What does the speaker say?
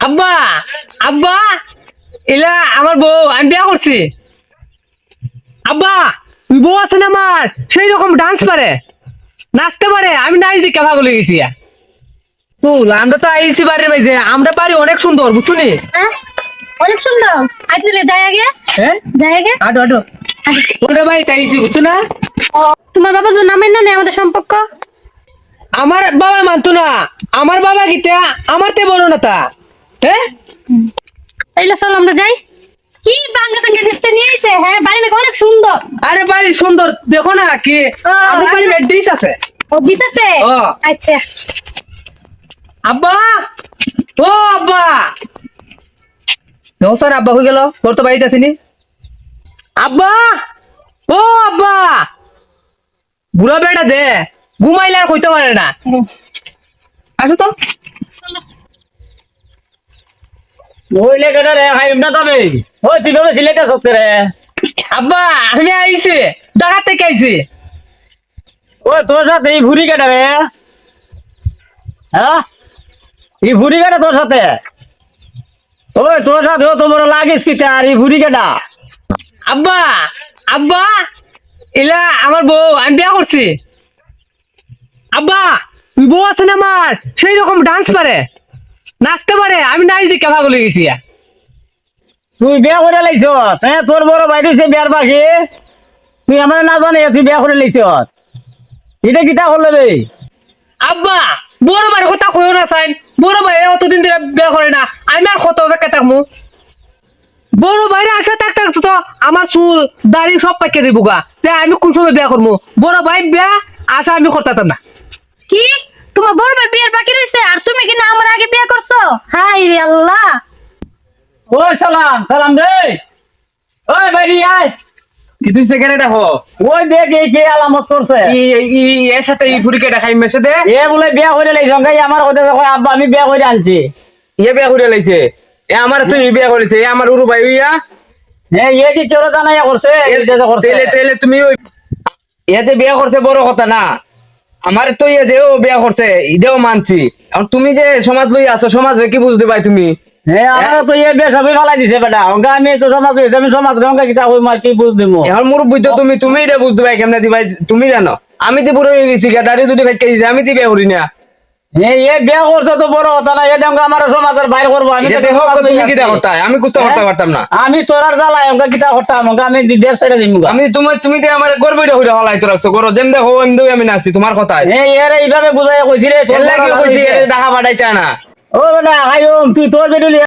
আব্বা আব্বা এলা আমার বউ আমি বিয়া করছি। আব্বা তুই বউ আছে না আমার সেই রকম ডান্স পারে, নাচতে পারে, আমি নাচ দিকে ভাগ হয়ে গেছি। তুল আমরা তো আইছি বাড়ির বাইরে, আমরা পারি অনেক সুন্দর বুঝছো নি? হ্যাঁ অনেক সুন্দর। আজকে যাই আগে, হ্যাঁ যাই আগে। আটো আটো ওরে ভাই তাইছি বুঝছো না? ও তোমার বাবা যে নামের না নেই আমাদের সম্পর্ক। আমার বাবা মানতো না, আমার বাবা গীতা আমার তে বড় না তা। হ্যাঁ এইলা চল আমরা যাই। কি বাংলা সঙ্গে নিতে নিয়ে আইছে? হ্যাঁ বাড়ি নাকি অনেক সুন্দর। আরে বাড়ি সুন্দর দেখো না কি আমার বাড়ি মেডিস আছে। ও দিস আছে। ও। আচ্ছা আব্বা ও আব্বা নমস্কার। আব্বা হয়ে গেল তোর তো বাড়িতে আসিনি। আব্বা ও আব্বা বুড়া বেটা দে ঘুমাইলে আর কইতে পারে না। আসো তো। ওইলে কেন রে ভাই এমনা তবে ওই তুই ভাবে সিলেটা সত্যি রে। আব্বা আমি আইছি ঢাকা থেকে আইছি। ওই তোর সাথে এই ভুরি কেটে রে, হ্যাঁ এই ভুরি কেটে তোর সাথে? ওই তোর সাথে ও তোমার লাগিস কি আর এই ভুরি কেটা? আব্বা আব্বা এলা আমার বউ আমি বিয়া করছি। আব্বা তুই বউ আছে না আমার সেই রকম ডান্স পারে, নাচতে পারে, আমি নাচ দিকে ভাগ হয়ে গেছি। তুই বিয়া করে লাইছ? হ্যাঁ তোর বড় ভাই দিছে বিয়ার পাখি, তুই আমার না জানে তুই বিয়া করে লাইছ? এটা কিতা করলে রে? আব্বা বড় ভাইয়ের কথা কইও না চাই, বড় ভাই অতদিন ধরে বিয়া করে না, আমি আর কত অপেক্ষা থাকবো? বড় ভাইয়ের আশা থাকতে তো আমার চুল দাড়ি সব পাইকে দিব গা, আমি কোন সময় বিয়া করবো? বড় ভাই বিয়া আশা আমি করতাম না। কি তোমার বড় ভাই বিয়ের বাকি রইছে আর তুমি কি না আমার আগে বিয়ে করছো? হাই রে আল্লাহ। ওই সালাম সালাম রে, ওই ভাই আয়। কি তুই সেখানে দেখো ওই দেখ এই কে আলামত করছে। এর সাথে এই ফুরিকে দেখাই মেসে দে। এ বলে বিয়া করে লাইছ? আমার কথা দেখো আব্বা আমি বিয়া করে আনছি। ইয়ে বিয়া করে লাইছে, এ আমার তুই বিয়া করেছে, এ আমার উরু ভাই হইয়া। হ্যাঁ এ কি কেউ জানাইয়া করছে? তেলে তেলে তুমি ওই এতে বিয়া করছে বড় কথা না, আমার তো ইয়ে দেও বিয়া করছে ইদেও মানছি। এখন তুমি যে সমাজ লই আছো, সমাজে কি বুঝতে পাই তুমি? হ্যাঁ আমার তো ইয়ে বিয়া সবই ফালাই দিছে বেটা। অঙ্কা আমি তো সমাজ হয়েছে, আমি সমাজ অঙ্কা কিতা হই মার কি বুঝ দেবো? এখন মোর বুঝতো তুমি এটা বুঝতে পাই কেমনে দিবাই তুমি জানো। আমি তো বুড়ো হয়ে গেছি গাদারি যদি ভাই দিছে আমি তো বিয়া করি না। হ্যাঁ এ বিয়া করছে তো বড় কথা না, এটা অঙ্কা আমার সমাজের বাইর করবো আমি? এটা দেখো তুমি কিটা করতে আমি কুস্তা করতে পারতাম না। আমি তোরার জ্বালাই অঙ্কা কিতা করতাম? অঙ্কা আমি দেড় সাইডে দিমু। আমি তুমি দিয়ে আমার গর্বইটা হইরা হলাই তো রাখছো করো যেন দেখো এমনি আমি নাচি তোমার কথায়। হ্যাঁ এর এইভাবে বুঝাইয়া কইছি রে, এর লাগি কইছি দেখা পাঠাইতে না। ও বেটা হাইম তুই তোর বেডুলি